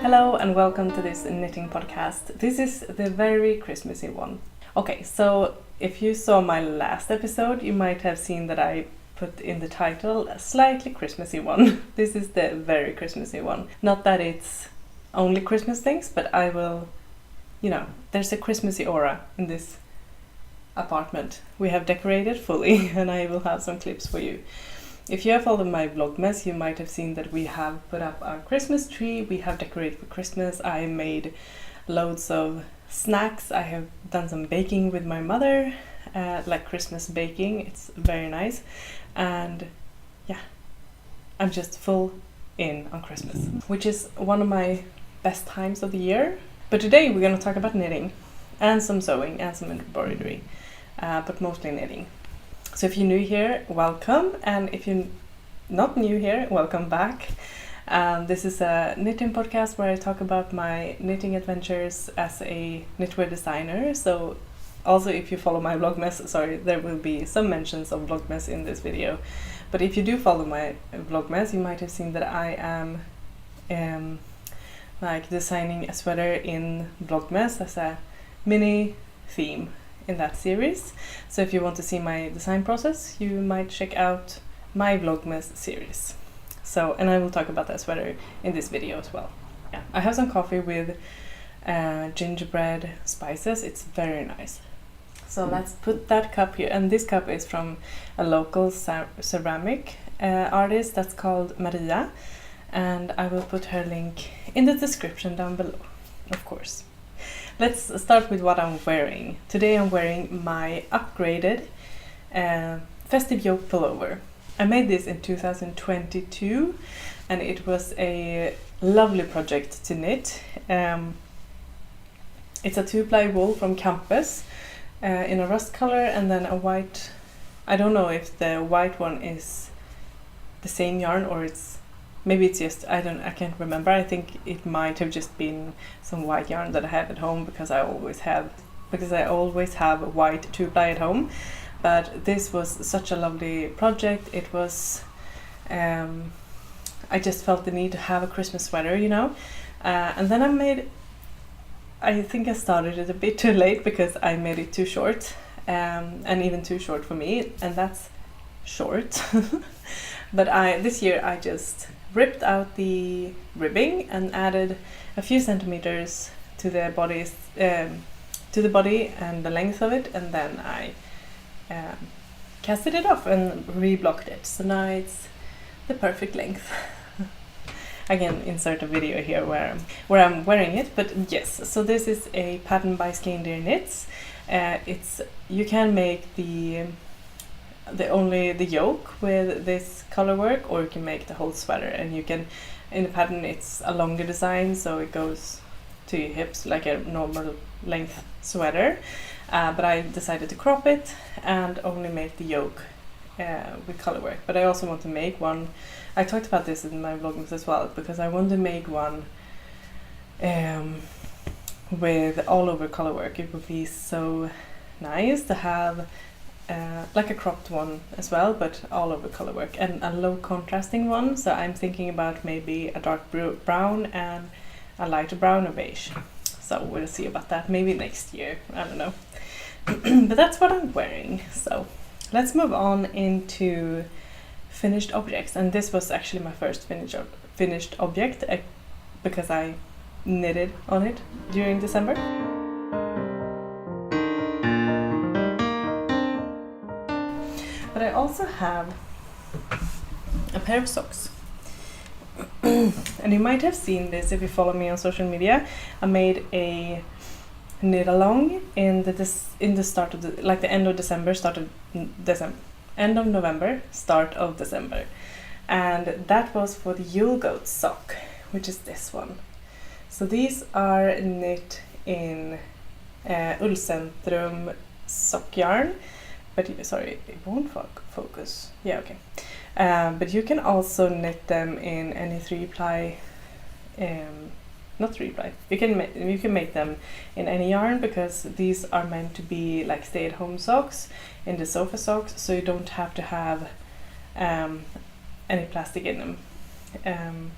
Hello and welcome to this knitting podcast. This is the very Christmassy one. Okay, so if you saw my last episode, you might have seen that I put in the title a slightly Christmassy one. This is the very Christmassy one. Not that it's only Christmas things, but I will, there's a Christmassy aura in this apartment. We have decorated fully and I will have some clips for you. If you have followed my Vlogmas, you might have seen that we have put up our Christmas tree, we have decorated for Christmas, I made loads of snacks, I have done some baking with my mother, like Christmas baking, it's very nice, and yeah, I'm just full in on Christmas, which is one of my best times of the year. But today we're going to talk about knitting, and some sewing, and some embroidery, but mostly knitting. So if you're new here, welcome, and if you're not new here, welcome back. This is a knitting podcast where I talk about my knitting adventures as a knitwear designer. So also if you follow my Vlogmas, there will be some mentions of Vlogmas in this video. But if you do follow my Vlogmas, you might have seen that I am like designing a sweater in Vlogmas as a mini theme in that series. So if you want to see my design process, you might check out my Vlogmas series. So, and I will talk about that sweater in this video as well. Yeah, I have some coffee with gingerbread spices. It's very nice. So let's put that cup here, and this cup is from a local ceramic artist that's called Maria, and I will put her link in the description down below, of course. Let's start with what I'm wearing. Today I'm wearing my upgraded Festive Yoke pullover. I made this in 2022 and it was a lovely project to knit. It's a 2-ply wool from Krampus in a rust color, and then a white. I don't know if the white one is the same yarn or maybe it's just, I can't remember. I think it might have just been some white yarn that I have at home because I always have a white 2-ply at home. But this was such a lovely project. It was, I just felt the need to have a Christmas sweater, and then I think I started it a bit too late because I made it too short, and even too short for me, and that's short. But this year I just ripped out the ribbing and added a few centimeters to the body and the length of it, and then I casted it off and reblocked it. So now it's the perfect length. I can insert a video here where I'm wearing it, but yes. So this is a pattern by Skeindeer knits. You can make the yoke with this color work, or you can make the whole sweater, and you can, in the pattern it's a longer design, so it goes to your hips like a normal length sweater, but I decided to crop it and only make the yoke with color work. But I also want to make one, I talked about this in my vlogs as well, because I want to make one with all over color work. It would be so nice to have like a cropped one as well, but all over color work, and a low contrasting one. So I'm thinking about maybe a dark brown and a lighter brown or beige. So we'll see about that maybe next year, I don't know. But that's what I'm wearing. So let's move on into finished objects, and this was actually my first finished object because I knitted on it during December. But I also have a pair of socks. And you might have seen this if you follow me on social media. I made a knit along in the start of the end of December, end of November, start of December. And that was for the Yule goat sock, which is this one. So these are knit in Ullcentrum sock yarn. But sorry, it won't focus. Yeah, okay. But you can also knit them in any 3-ply, not 3-ply. You can make them in any yarn, because these are meant to be like stay-at-home socks in the sofa socks, so you don't have to have any plastic in them.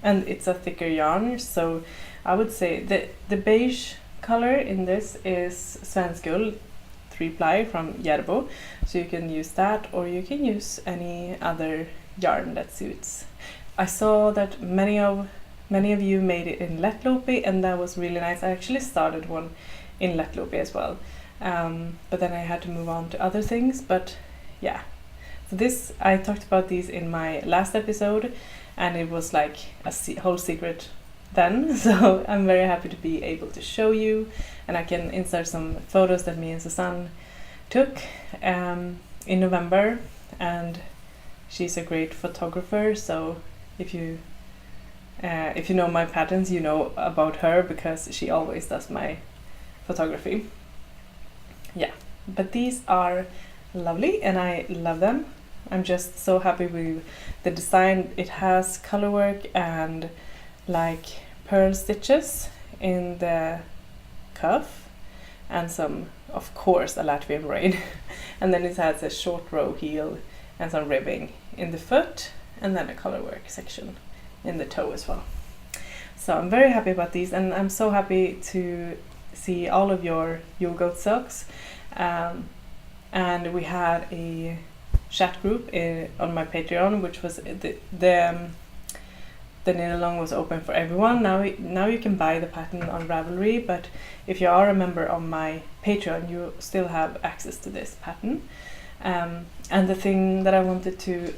and it's a thicker yarn, so I would say the beige color in this is Svensk Ull 3-ply from Järbo, so you can use that, or you can use any other yarn that suits. I saw that many of you made it in Lättloopy, and that was really nice. I actually started one in Lättloopy as well, but then I had to move on to other things. But yeah, so this, I talked about these in my last episode, and it was like a whole secret then, so I'm very happy to be able to show you, and I can insert some photos that me and Susanne took in November, and she's a great photographer, so if you know my patterns, you know about her, because she always does my photography. Yeah, but these are lovely and I love them. I'm just so happy with the design. It has color work and like pearl stitches in the cuff, and some, of course, a Latvian braid. And then it has a short row heel and some ribbing in the foot, and then a color work section in the toe as well. So I'm very happy about these, and I'm so happy to see all of your Yule Goat socks. And we had a chat group on my Patreon, which was the knit along was open for everyone. Now you can buy the pattern on Ravelry, but if you are a member of my Patreon, you still have access to this pattern. And the thing that I wanted to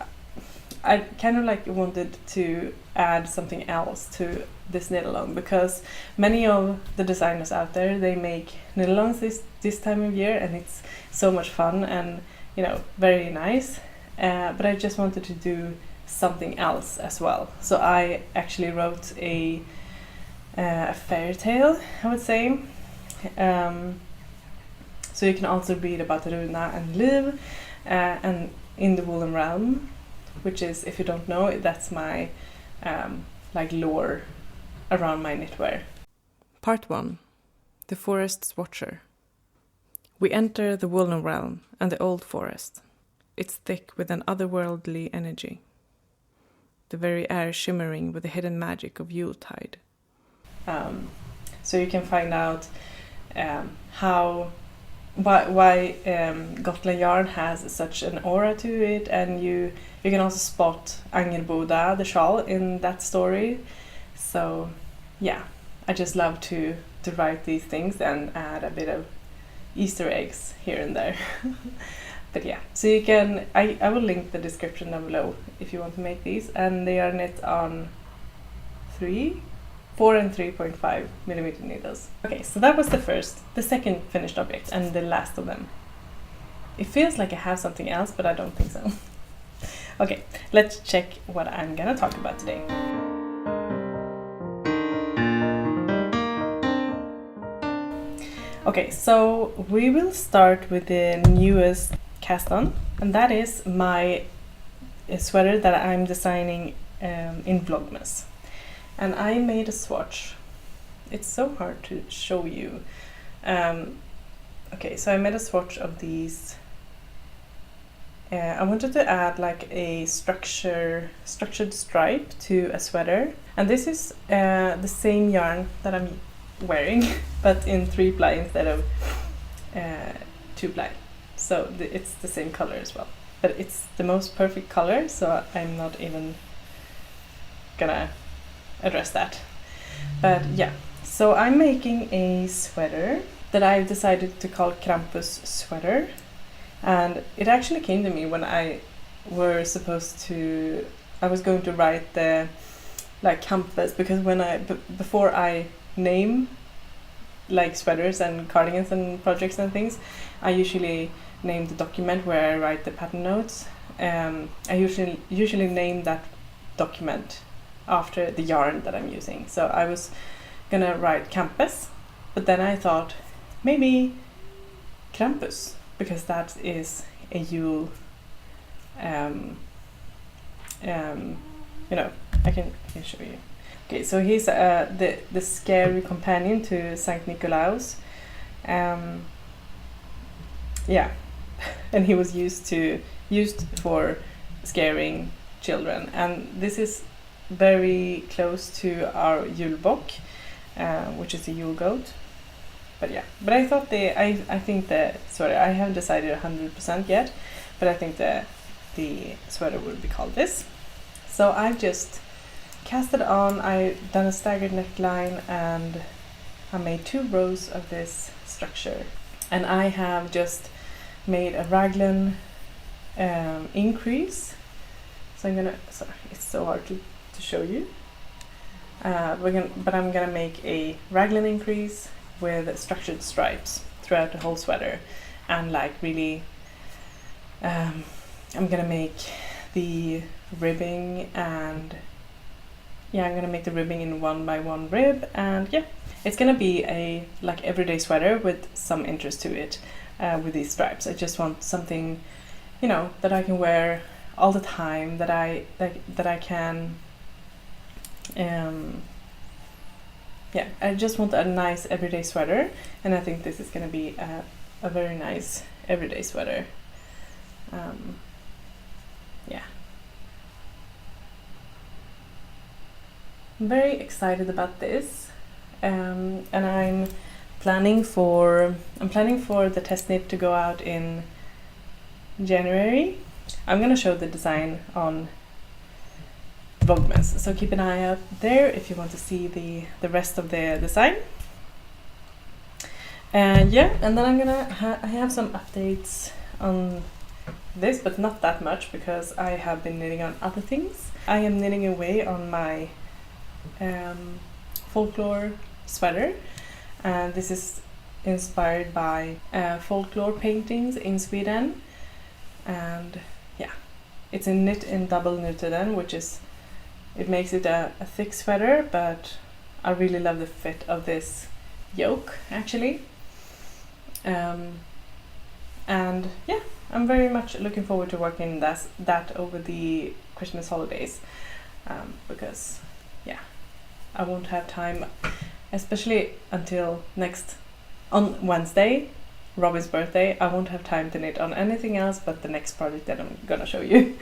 add something else to this knit along, because many of the designers out there, they make knit alongs this time of year, and it's so much fun and, you know, very nice. But I just wanted to do something else as well. So I actually wrote a fairy tale, I would say. So you can also read about Runa and Liv, and in the Woolen realm, which is, if you don't know, that's my like lore around my knitwear. Part 1. The Forest's Watcher. We enter the Woolen realm and the old forest. It's thick with an otherworldly energy, the very air shimmering with the hidden magic of Yuletide. So you can find out why Gotland yarn has such an aura to it, and you can also spot Angerboda, the shawl, in that story. So yeah, I just love to write these things and add a bit of Easter eggs here and there. But yeah, so you can, I will link the description down below if you want to make these, and they are knit on 4 and 3.5 millimeter needles. Okay, so that was the second finished object, and the last of them. It feels like I have something else, but I don't think so. Okay, let's check what I'm gonna talk about today. Okay, so we will start with the newest cast on, and that is my sweater that I'm designing in Vlogmas. And I made a swatch. It's so hard to show you. Okay, so I made a swatch of these. I wanted to add like a structured stripe to a sweater, and this is the same yarn that I'm wearing, but in 3-ply instead of 2-ply. So it's the same color as well, but it's the most perfect color, so I'm not even gonna address that. But yeah, so I'm making a sweater that I've decided to call Krampus sweater, and it actually came to me when I was going to write the like Krampus, because when before I name like sweaters and cardigans and projects and things, I usually name the document where I write the pattern notes. I usually name that document after the yarn that I'm using. So I was gonna write Krampus, but then I thought maybe Krampus, because that is a Yule, you know, I can show you. Okay, so he's the scary companion to Saint Nicolaus. Yeah, and he was used for scaring children, and this is very close to our Yule book, which is a Yule goat. But yeah, but I thought I think the sweater, I haven't decided 100% yet, but I think the sweater would be called this. So I've just cast it on, I've done a staggered neckline, and I made 2 rows of this structure. And I have just made a raglan increase. So I'm gonna, sorry, it's so hard to show you. But I'm gonna make a raglan increase with structured stripes throughout the whole sweater, and like really I'm gonna make the ribbing, and yeah, I'm gonna make the ribbing in 1x1 rib, and yeah, it's gonna be a like everyday sweater with some interest to it, with these stripes. I just want something, you know, that I can wear all the time, that I can yeah, I just want a nice everyday sweater, and I think this is going to be a very nice everyday sweater. Yeah. I'm very excited about this, and I'm planning for the test knit to go out in January. I'm going to show the design on Vlogmas, so keep an eye out there if you want to see the rest of the design. And yeah, and then I'm gonna I have some updates on this, but not that much because I have been knitting on other things. I am knitting away on my folklore sweater, and this is inspired by folklore paintings in Sweden, and yeah, it's a knit in double knitted, which is, it makes it a thick sweater, but I really love the fit of this yoke actually. And yeah, I'm very much looking forward to working that over the Christmas holidays, because yeah, I won't have time, especially until on Wednesday, Robin's birthday. I won't have time to knit on anything else but the next project that I'm gonna show you.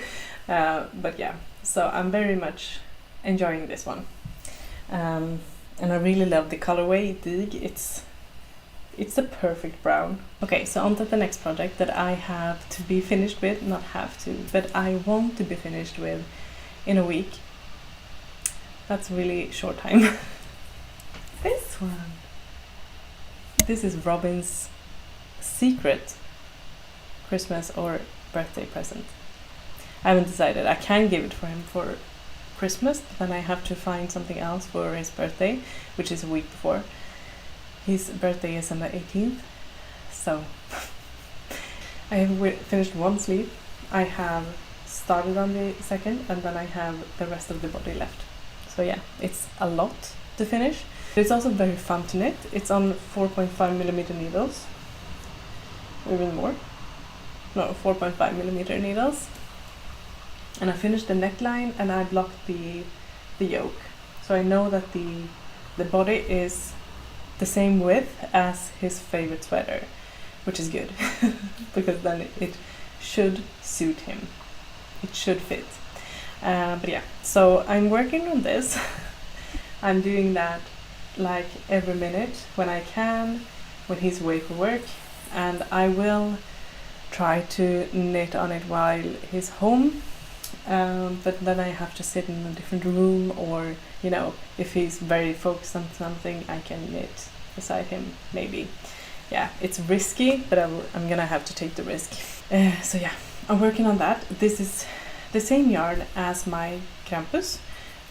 But yeah, so I'm very much enjoying this one, and I really love the colorway Dig. It's the perfect brown. Okay, so on to the next project that I have to be finished with, not have to, but I want to be finished with in a week. That's really short time. This one. This is Robin's secret Christmas or birthday present. I haven't decided. I can give it for him for Christmas, but then I have to find something else for his birthday, which is a week before. His birthday is on the 18th, so I have finished one sleeve. I have started on the 2nd, and then I have the rest of the body left. So yeah, it's a lot to finish. It's also very fun to knit. It's on 4.5mm needles, even more. No, 4.5mm needles. And I finished the neckline, and I blocked the yoke. So I know that the body is the same width as his favorite sweater, which is good because then it should suit him. It should fit. But yeah, so I'm working on this. I'm doing that like every minute when I can, when he's away for work, and I will try to knit on it while he's home. But then I have to sit in a different room, or you know, if he's very focused on something, I can knit beside him maybe. Yeah, it's risky, but I'm gonna have to take the risk. So yeah, I'm working on that. This is the same yarn as my Krampus,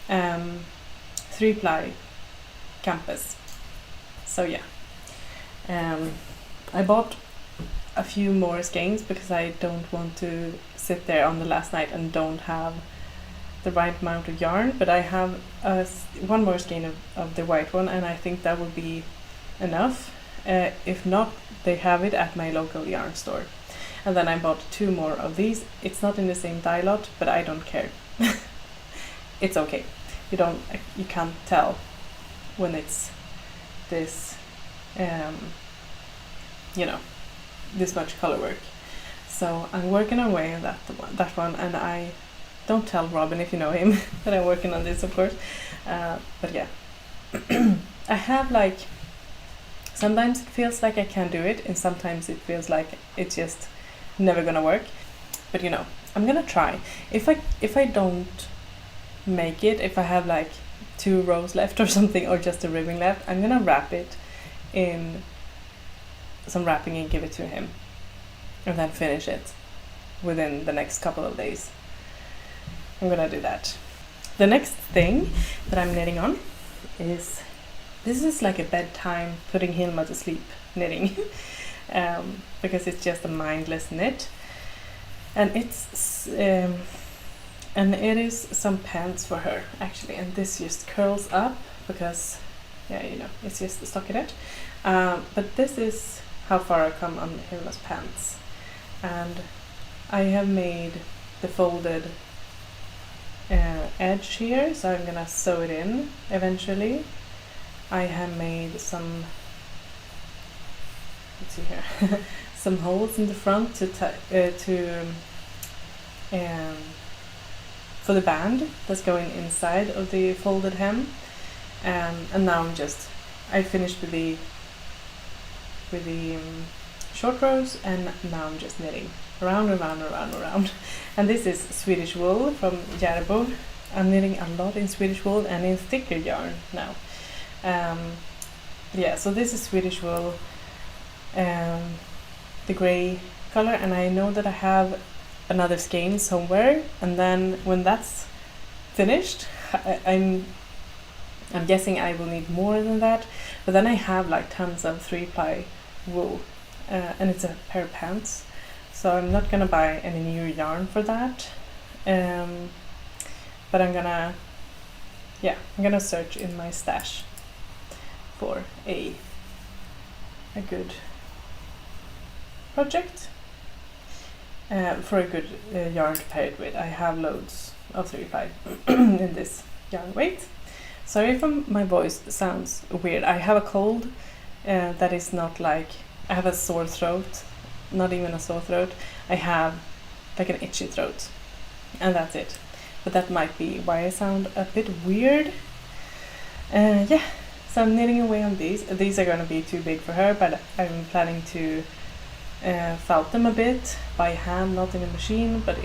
3-ply Campus. So yeah, I bought a few more skeins because I don't want to sit there on the last night and don't have the right amount of yarn, but I have one more skein of the white one, and I think that will be enough. If not, they have it at my local yarn store. And then I bought 2 more of these. It's not in the same dye lot, but I don't care. It's okay. You can't tell when it's this you know, this much color work. So I'm working away on that one, and I don't tell Robin if you know him that I'm working on this, of course. But yeah, I have like, sometimes it feels like I can do it, and sometimes it feels like it's just never gonna work. But you know, I'm gonna try. If I don't make it, if I have like 2 rows left or something, or just a ribbing left, I'm gonna wrap it in some wrapping and give it to him, and then finish it within the next couple of days. I'm gonna do that. The next thing that I'm knitting on is, this is like a bedtime putting Hilma to sleep knitting, because it's just a mindless knit, and it's and it is some pants for her actually, and this just curls up because, yeah, you know, it's just a stockinette. But this is how far I come on Hilma's pants, and I have made the folded edge here, so I'm gonna sew it in eventually. I have made some, let's see here, some holes in the front for the band that's going inside of the folded hem, and now I finished with the short rows, and now I'm just knitting around and around and around and around. And this is Swedish wool from Järbo. I'm knitting a lot in Swedish wool and in thicker yarn now. Yeah, so this is Swedish wool, the grey color, and I know that I have another skein somewhere, and then when that's finished, I'm guessing I will need more than that, but then I have like tons of 3-ply wool, and it's a pair of pants, so I'm not gonna buy any new yarn for that, but I'm gonna search in my stash for a good project, for a good yarn to pair it with. I have loads of 3-ply in this yarn weight. Sorry if my voice sounds weird. I have a cold that is not like, I have a sore throat, not even a sore throat. I have like an itchy throat, and that's it. But that might be why I sound a bit weird. Yeah, so I'm knitting away on these. These are gonna be too big for her, but I'm planning to felt them a bit by hand, not in a machine, but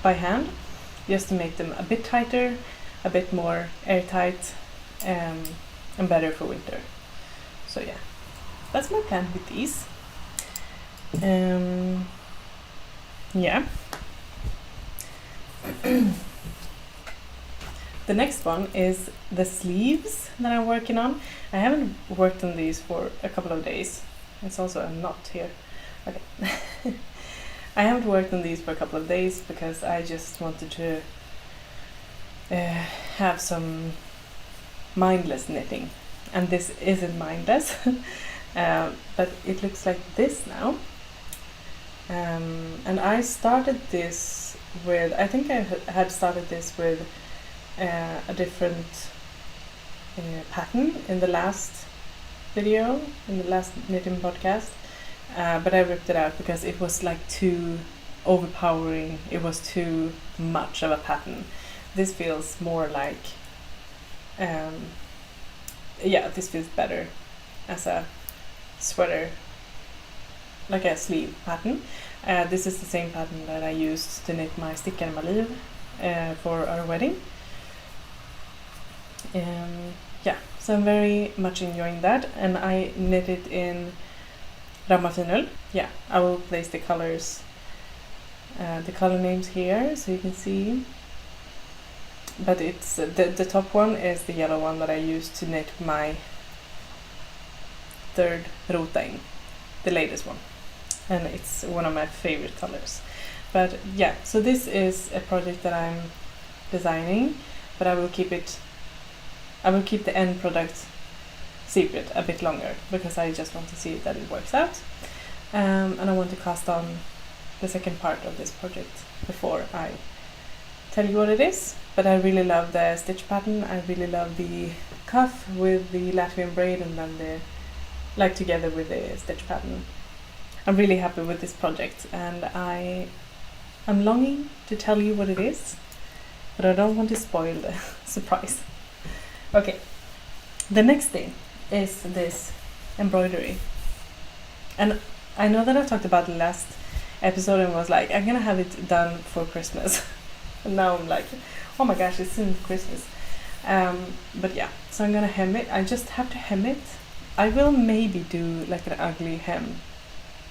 by hand, just to make them a bit tighter, a bit more airtight, and better for winter. So yeah, that's my plan with these. Yeah. The next one is the sleeves that I'm working on. I haven't worked on these for a couple of days. It's also a knot here. Okay. I haven't worked on these for a couple of days because I just wanted to have some mindless knitting, and this isn't mindless, but it looks like this now. And I started this with, I think I had started this with a different pattern in the last video, in the last knitting podcast, but I ripped it out because it was like too overpowering, it was too much of a pattern. This feels more like, yeah, this feels better as a sweater, like a sleeve pattern. This is the same pattern that I used to knit my stickarmaliv for our wedding. Yeah, so I'm very much enjoying that, and I knit it in Rammafinull. Yeah, I will place the colors, the color names here so you can see. But it's the top one is the yellow one that I used to knit my third rota in, the latest one, and it's one of my favorite colors. But yeah, so this is a project that I'm designing, but I will keep the end product secret a bit longer because I just want to see that it works out, and I want to cast on the second part of this project before I tell you what it is. But I really love the stitch pattern. I really love the cuff with the Latvian braid and then the, like, together with the stitch pattern. I'm really happy with this project, and I I'm longing to tell you what it is, but I don't want to spoil the surprise. Okay, the next thing is this embroidery. And I know that I talked about the last episode and was like, I'm gonna have it done for Christmas. And now I'm like, oh my gosh, it's soon Christmas. But yeah, so I'm gonna hem it. I just have to hem it. I will maybe do like an ugly hem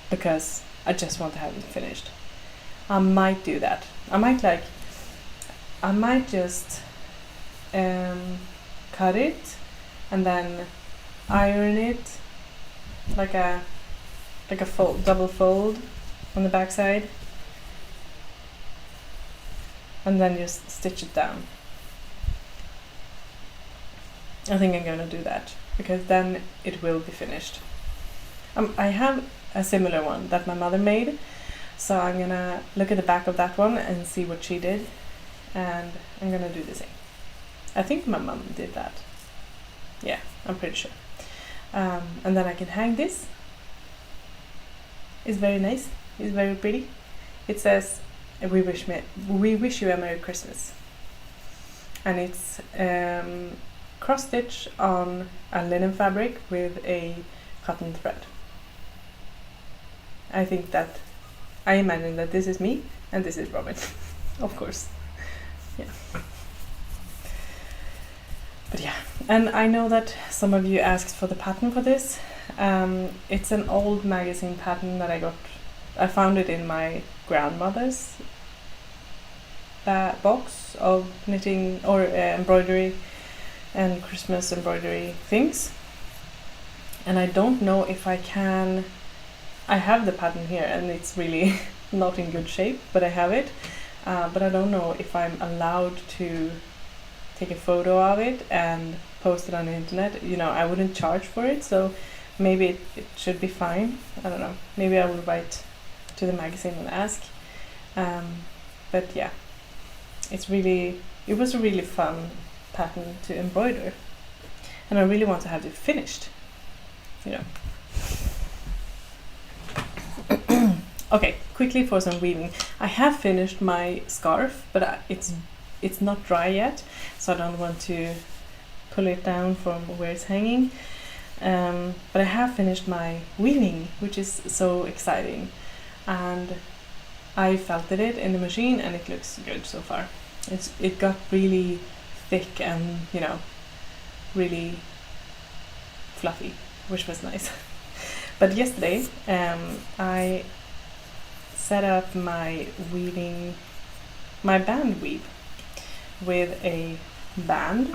because I just want to have it finished. I might do that. I might just cut it and then iron it like a fold, double fold on the back side, and then just stitch it down. I think I'm gonna do that because then it will be finished. I have a similar one that my mother made, so I'm gonna look at the back of that one and see what she did, and I'm gonna do the same. I think my mom did that. Yeah, I'm pretty sure. And then I can hang this. It's very nice. It's very pretty. It says, we wish you a Merry Christmas. And it's cross stitch on a linen fabric with a cotton thread. I imagine that this is me and this is Robin, of course. Yeah. But yeah, and I know that some of you asked for the pattern for this. It's an old magazine pattern that I found it in my grandmother's box of knitting or embroidery and Christmas embroidery things. And I don't know if I can. I have the pattern here and it's really not in good shape, but I have it. But I don't know if I'm allowed to take a photo of it and post it on the internet. You know, I wouldn't charge for it, so maybe it should be fine. I don't know. Maybe I will write to the magazine and ask. But yeah, it was a really fun pattern to embroider, and I really want to have it finished. You know. Okay, quickly for some weaving. I have finished my scarf, but it's not dry yet, so I don't want to pull it down from where it's hanging. But I have finished my weaving, which is so exciting, and I felted it in the machine and it looks good so far. It got really thick and, you know, really fluffy, which was nice. But yesterday I set up my band weave with a band,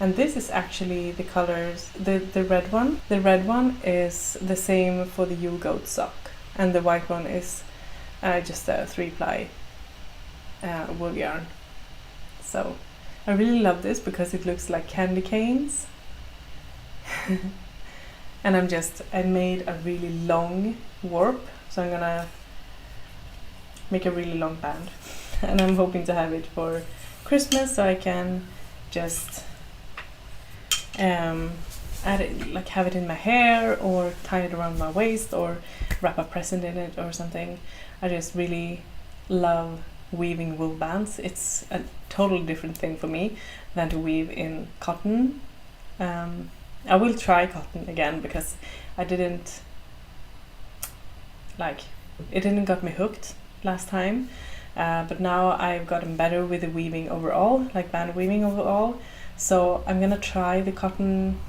and this is actually the colors, the red one. The red one is the same for the Yule goat sock, and the white one is just a 3-ply wool yarn. So I really love this because it looks like candy canes. And I made a really long warp, so I'm gonna make a really long band. And I'm hoping to have it for Christmas, so I can just add it, like have it in my hair or tie it around my waist or wrap a present in it or something. I just really love weaving wool bands. It's a totally different thing for me than to weave in cotton. I will try cotton again because it didn't got me hooked last time, but now I've gotten better with the weaving overall, like band weaving overall. So I'm gonna try the cotton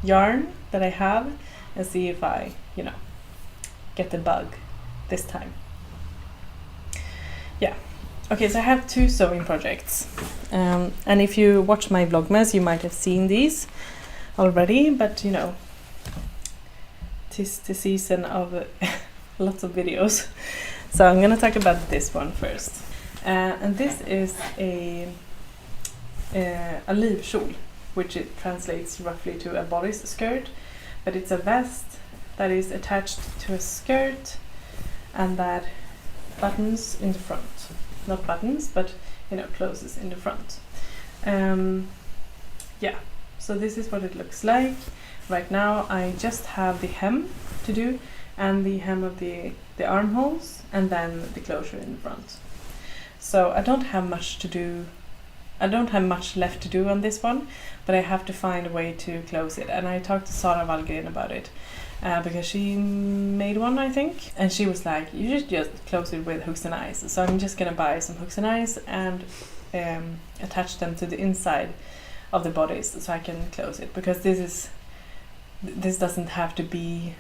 yarn that I have and see if I, you know, get the bug this time. Yeah. Okay, so I have 2 sewing projects, and if you watch my Vlogmas, you might have seen these already, but you know, 'tis the season of lots of videos. So I'm gonna talk about this one first, and this is a livkjol, which it translates roughly to a bodice skirt, but it's a vest that is attached to a skirt and that buttons in the front. Not buttons, but you know, closes in the front. Yeah, so this is what it looks like. Right now I just have the hem to do, and the hem of the armholes, and then the closure in the front. So I don't have much to do. I don't have much left to do on this one, but I have to find a way to close it. And I talked to Sara Wallgren about it because she made one, I think, and she was like, you should just close it with hooks and eyes. So I'm just gonna buy some hooks and eyes and attach them to the inside of the bodice so I can close it, because this doesn't have to be,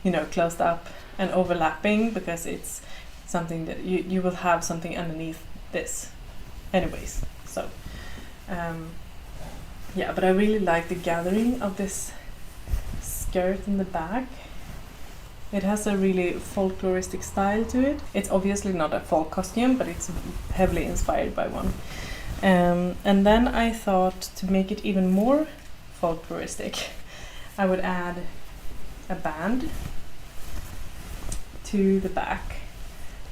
you know, closed up and overlapping, because it's something that you will have something underneath this anyways. So yeah, but I really like the gathering of this skirt in the back. It has a really folkloristic style to it. It's obviously not a folk costume, but it's heavily inspired by one. And then I thought, to make it even more folkloristic, I would add a band to the back,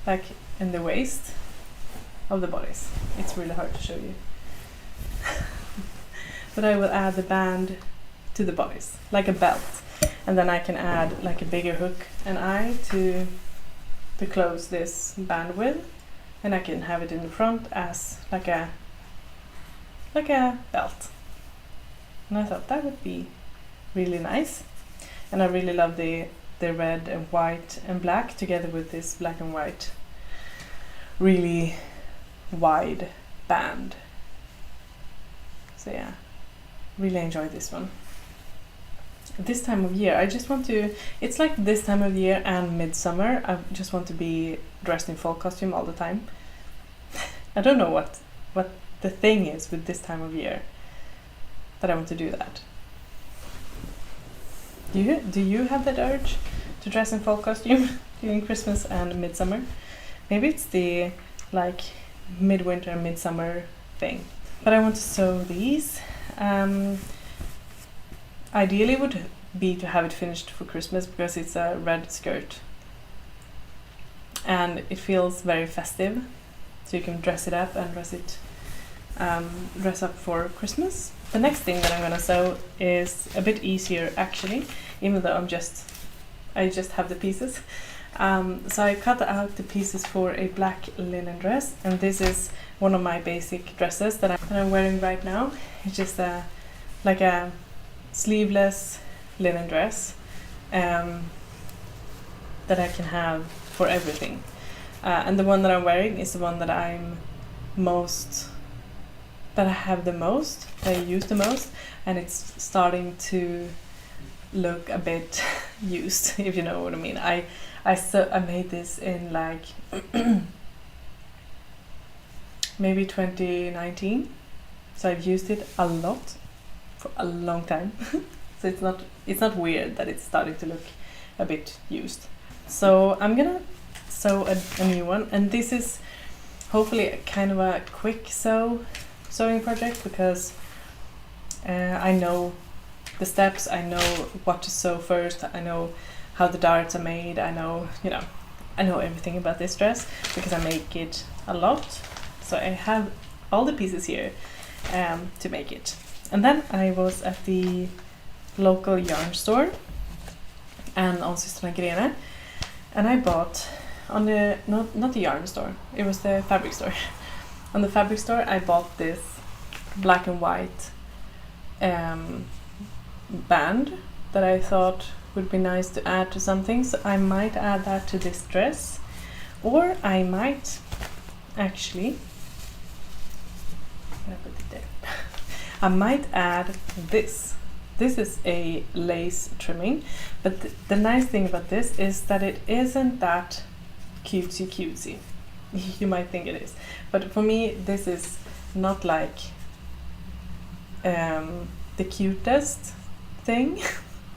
like in the waist of the bodice. It's really hard to show you. But I will add the band to the bodice, like a belt. And then I can add like a bigger hook and eye to close this band with. And I can have it in the front as like a belt. And I thought that would be really nice. And I really love the red and white and black together with this black and white really wide band. So yeah, really enjoy this one. This time of year, I just want to, it's like this time of year and midsummer, I just want to be dressed in fall costume all the time. I don't know what the thing is with this time of year that I want to do that. Do you have that urge to dress in fall costume during Christmas and midsummer? Maybe it's the like midwinter, midsummer thing. But I want to sew these. Ideally would be to have it finished for Christmas, because it's a red skirt. And it feels very festive, so you can dress it up and dress up for Christmas. The next thing that I'm gonna sew is a bit easier actually, even though I just have the pieces. So I cut out the pieces for a black linen dress, and this is one of my basic dresses that I'm wearing right now. It's just like a sleeveless linen dress that I can have for everything. And the one that I'm wearing is the one that I have the most, that I use the most, and it's starting to look a bit used, if you know what I mean. I made this in like maybe 2019, so I've used it a lot for a long time. So it's not weird that it's starting to look a bit used. So I'm gonna sew a new one, and this is hopefully a kind of a quick sewing project, because I know the steps, I know what to sew first, I know how the darts are made, I know everything about this dress because I make it a lot. So I have all the pieces here to make it. And then I was at the local yarn store and on Systrarna Grene, and I bought on the not the yarn store, it was the fabric store. On the fabric store I bought this black and white band that I thought would be nice to add to something, so I might add that to this dress, or I might actually I might add this. This is a lace trimming, but the nice thing about this is that it isn't that cutesy. You might think it is, but for me this is not like the cutest thing.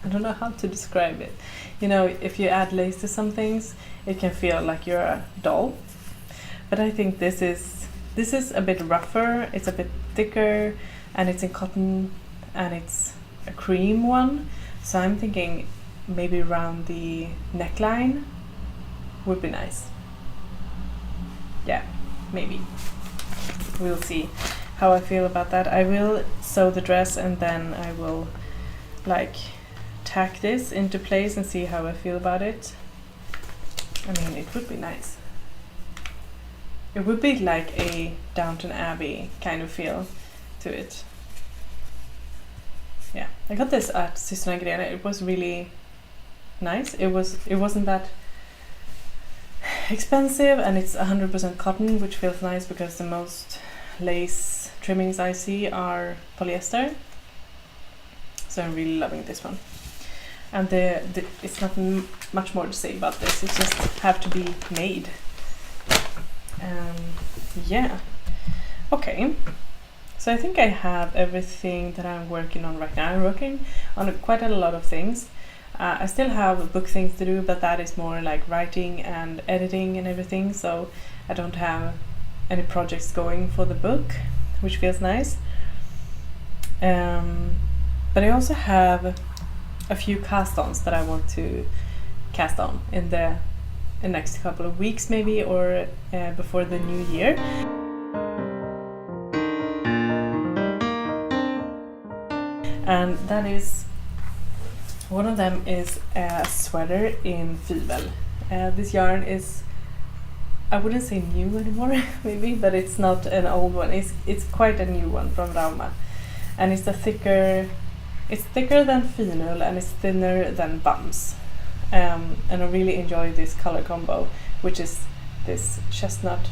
I don't know how to describe it. You know, if you add lace to some things, it can feel like you're a doll. But I think this is a bit rougher, it's a bit thicker, and it's in cotton, and it's a cream one. So I'm thinking maybe around the neckline would be nice. Yeah, maybe. We'll see how I feel about that. I will sew the dress and then I will like tack this into place and see how I feel about it. I mean, it would be nice. It would be like a Downton Abbey kind of feel to it. Yeah, I got this at Sjösvärd Knitwear. It was really nice. It wasn't that expensive, and it's 100% cotton, which feels nice because the most lace trimmings I see are polyester. So I'm really loving this one. And it's not much more to say about this. It just have to be made. Yeah. Okay. So I think I have everything that I'm working on right now. I'm working on quite a lot of things. I still have book things to do, but that is more like writing and editing and everything. So I don't have any projects going for the book, which feels nice. But I also have a few cast-ons that I want to cast on in the next couple of weeks maybe, or before the new year. And that is, one of them is a sweater in Festive. This yarn is, I wouldn't say new anymore maybe, but it's not an old one. It's quite a new one from Rauma. And it's it's thicker than Finul and it's thinner than Bums. And I really enjoy this color combo, which is this chestnut,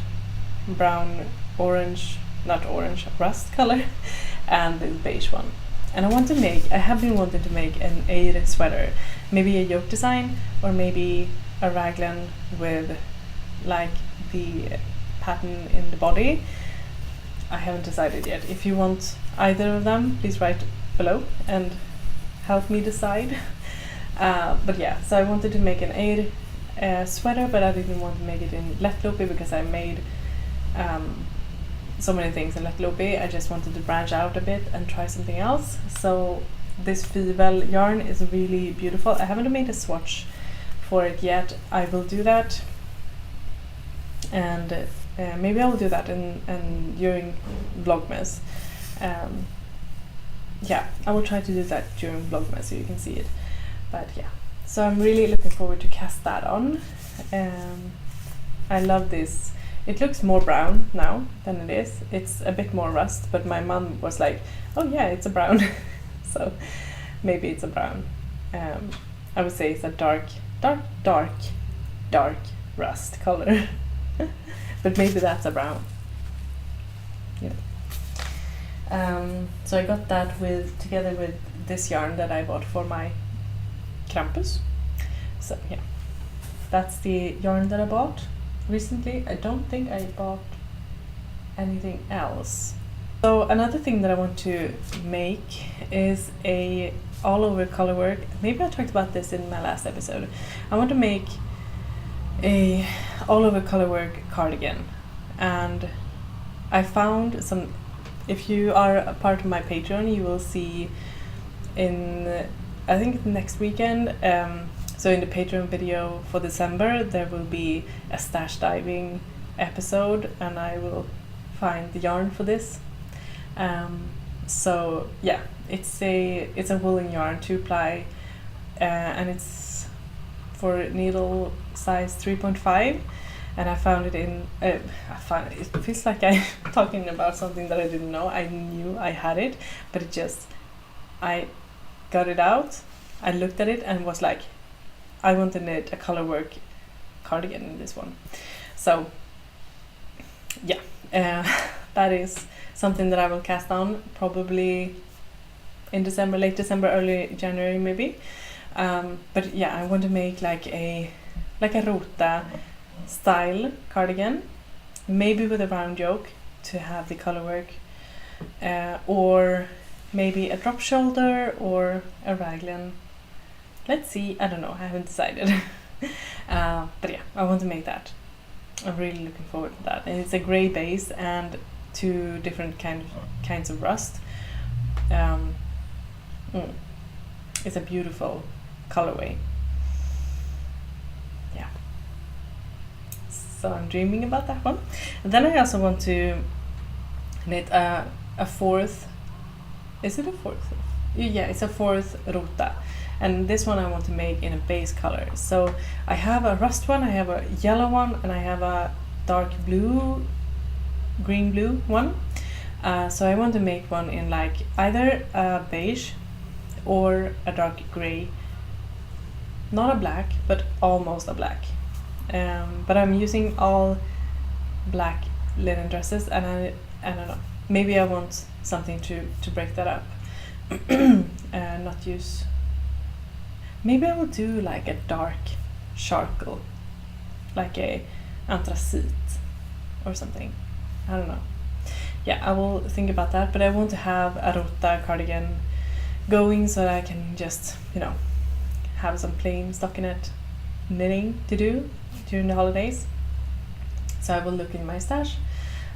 brown, orange, not orange, rust color, and this beige one. And I have been wanting to make an Eir sweater, maybe a yoke design, or maybe a raglan with like the pattern in the body. I haven't decided yet. If you want either of them, please write below and help me decide. But yeah, so I wanted to make an Eir sweater, but I didn't want to make it in Lättlopi because I made so many things in Lättlopi. I just wanted to branch out a bit and try something else. So this Festive yarn is really beautiful. I haven't made a swatch for it yet. I will do that, and maybe I will do that during Vlogmas. Yeah, I will try to do that during Vlogmas so you can see it. But yeah, so I'm really looking forward to cast that on. I love this. It looks more brown now than it is. It's a bit more rust, but my mum was like, oh yeah, it's a brown. So maybe it's a brown. I would say it's a dark rust color. But maybe that's a brown. Yeah. So I got that together with this yarn that I bought for my Krampus. So yeah, that's the yarn that I bought recently. I don't think I bought anything else. So another thing that I want to make is a all over color work. Maybe I talked about this in my last episode. I want to make a all over color work cardigan, and I found some. If you are a part of my Patreon, you will see in I think next weekend. So in the Patreon video for December, there will be a stash diving episode, and I will find the yarn for this. So yeah, it's a woolen yarn, 2-ply, and it's for needle size 3.5. And I found it in. It feels like I'm talking about something that I didn't know. I knew I had it, but I got it out. I looked at it and was like, I want to knit a color work cardigan in this one. So yeah, that is something that I will cast on probably in December, late December, early January maybe. But yeah, I want to make like a rota style cardigan, maybe with a round yoke to have the color work, or maybe a drop shoulder or a raglan. Let's see, I don't know, I haven't decided. But yeah, I want to make that. I'm really looking forward to that. And it's a grey base and 2 different kinds of rust. It's a beautiful colorway. Yeah. So I'm dreaming about that one. And then I also want to knit a fourth. Is it a fourth? Yeah, it's a fourth rota. and this one I want to make in a base color. So I have a rust one, I have a yellow one, and I have a dark blue, green blue one. So I want to make one in like either a beige or a dark gray, not a black, but almost a black. But I'm using all black linen dresses, and I don't know, maybe I want something to break that up. Not use, maybe I will do like a dark charcoal, like a anthracite or something, I don't know. Yeah, I will think about that, but I want to have a Rota cardigan going so that I can just, you know, have some plain stockinette knitting to do during the holidays. So I will look in my stash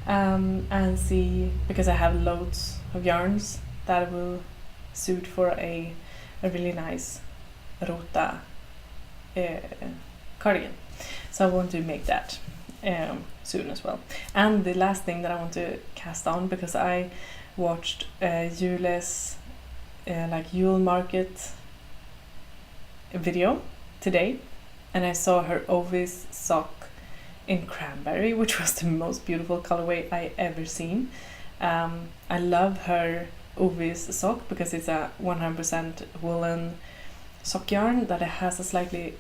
and see, because I have loads of yarns that will suit for a really nice Rota cardigan. So I want to make that soon as well. And the last thing that I want to cast on, because I watched Yule's like Yule market video today, and I saw her Ovis sock in cranberry, which was the most beautiful colorway I ever seen. I love her Ovis sock because it's a 100% woolen sock yarn that has a slightly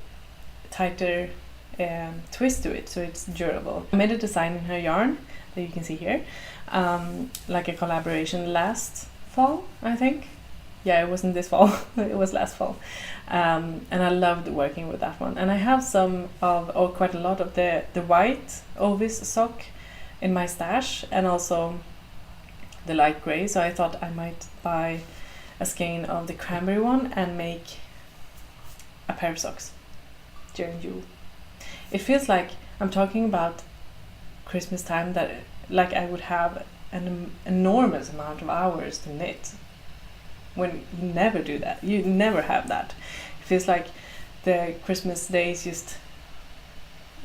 tighter twist to it, so it's durable. I made a design in her yarn that you can see here, like a collaboration last fall, I think. Yeah, it wasn't this fall, it was last fall. And I loved working with that one. And I have some of, or quite a lot of the white Ovis sock in my stash, and also the light grey, so I thought I might buy a skein of the cranberry one and make a pair of socks during Yule. It feels like I'm talking about Christmas time, that like I would have an enormous amount of hours to knit, when you never do that. You never have that. It feels like the Christmas days just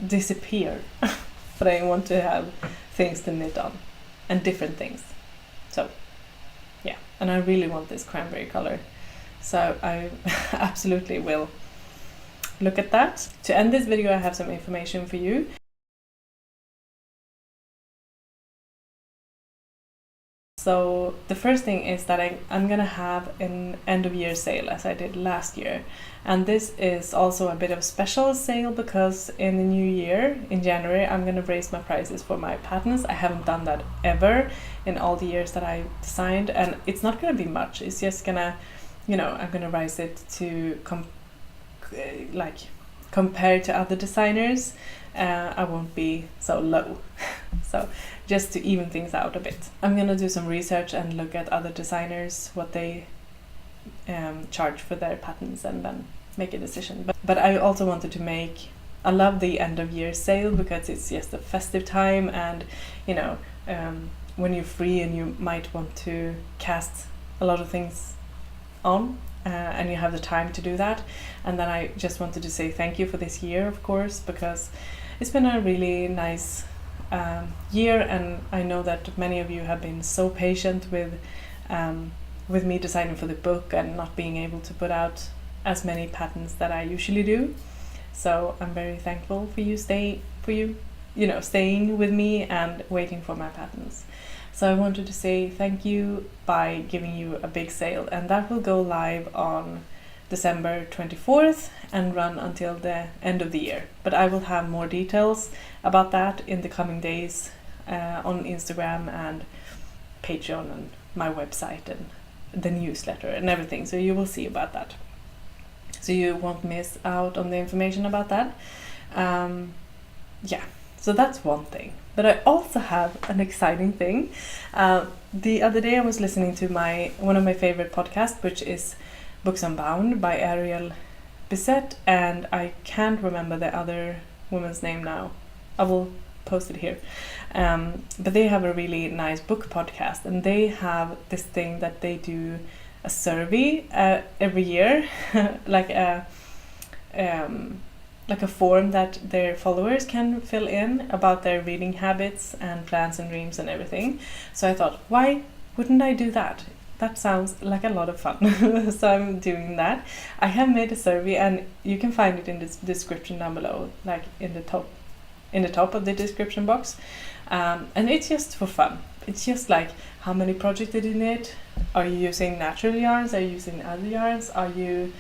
disappear. But I want to have things to knit on, and different things. So yeah, and I really want this cranberry color, so I absolutely will look at that. To end this video, I have some information for you. So the first thing is that I'm gonna have an end of year sale, as I did last year. And this is also a bit of a special sale, because in the new year, in January, I'm gonna raise my prices for my patterns. I haven't done that ever in all the years that I designed, and it's not gonna be much. It's just gonna, you know, I'm gonna raise it to compared to other designers. I won't be so low. So just to even things out a bit. I'm gonna do some research and look at other designers, what they charge for their patterns, and then make a decision. But I also wanted to make, I love the end of year sale because it's just a festive time, and you know, when you're free and you might want to cast a lot of things on, and you have the time to do that. And then I just wanted to say thank you for this year, of course, because it's been a really nice year, and I know that many of you have been so patient with me designing for the book and not being able to put out as many patterns that I usually do. So I'm very thankful for you staying with me and waiting for my patterns. So I wanted to say thank you by giving you a big sale, and that will go live on December 24th and run until the end of the year. But I will have more details about that in the coming days on Instagram and Patreon and my website and the newsletter and everything. So you will see about that. So you won't miss out on the information about that. Yeah, so that's one thing. But I also have an exciting thing. The other day I was listening to one of my favorite podcasts, which is Books Unbound by Ariel Bissett, and I can't remember the other woman's name now. I will post it here. But they have a really nice book podcast, and they have this thing that they do a survey every year, like a form that their followers can fill in about their reading habits and plans and dreams and everything. So I thought, why wouldn't I do that? that sounds like a lot of fun. So I'm doing that. I have made a survey, and you can find it in the description down below, like in the top of the description box. And it's just for fun. It's just like, how many projects did you knit? Are you using natural yarns? Are you using other yarns? Are you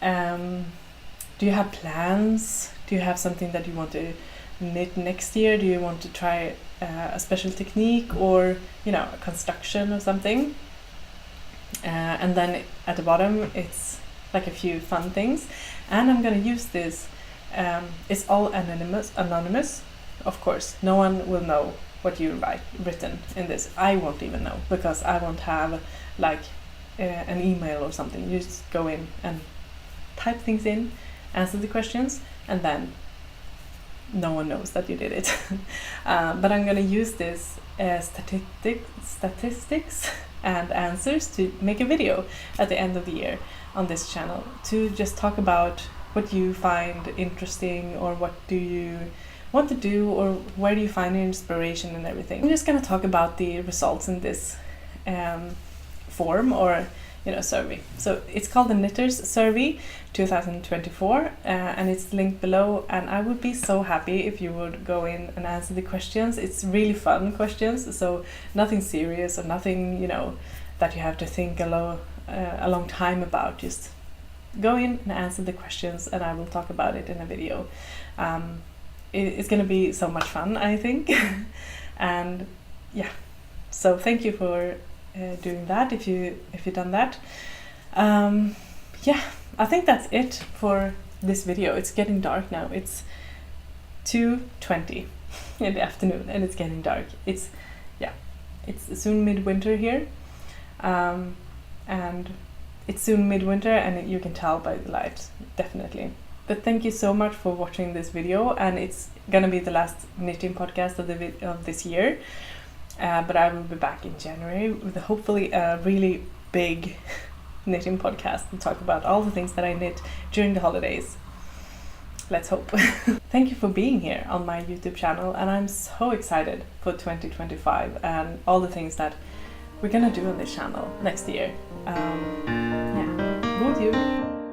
do you have plans? Do you have something that you want to knit next year? Do you want to try a special technique, or a construction or something? And then at the bottom it's like a few fun things, and I'm gonna use this. It's all anonymous, of course. No one will know what you written in this. I won't even know, because I won't have like an email or something. You just go in and type things in, answer the questions, and then no one knows that you did it. But I'm gonna use this statistics and answers to make a video at the end of the year on this channel, to just talk about what you find interesting, or what do you want to do, or where do you find your inspiration and everything. I'm just gonna talk about the results in this form, or survey. So it's called the Knitters Survey 2024, and it's linked below, and I would be so happy if you would go in and answer the questions. It's really fun questions, so nothing serious, or nothing that you have to think a long time about. Just go in and answer the questions, and I will talk about it in a video. It's gonna be so much fun, I think. And yeah, so thank you for doing that, if you've done that. Yeah, I think that's it for this video. It's getting dark now. It's 2:20 in the afternoon, and it's getting dark. It's soon midwinter here, and it's soon midwinter, and you can tell by the light, definitely. But thank you so much for watching this video, and it's gonna be the last knitting podcast of this year. But I will be back in January with hopefully a really big knitting podcast to talk about all the things that I knit during the holidays. Let's hope. Thank you for being here on my YouTube channel, and I'm so excited for 2025 and all the things that we're gonna do on this channel next year. God jul!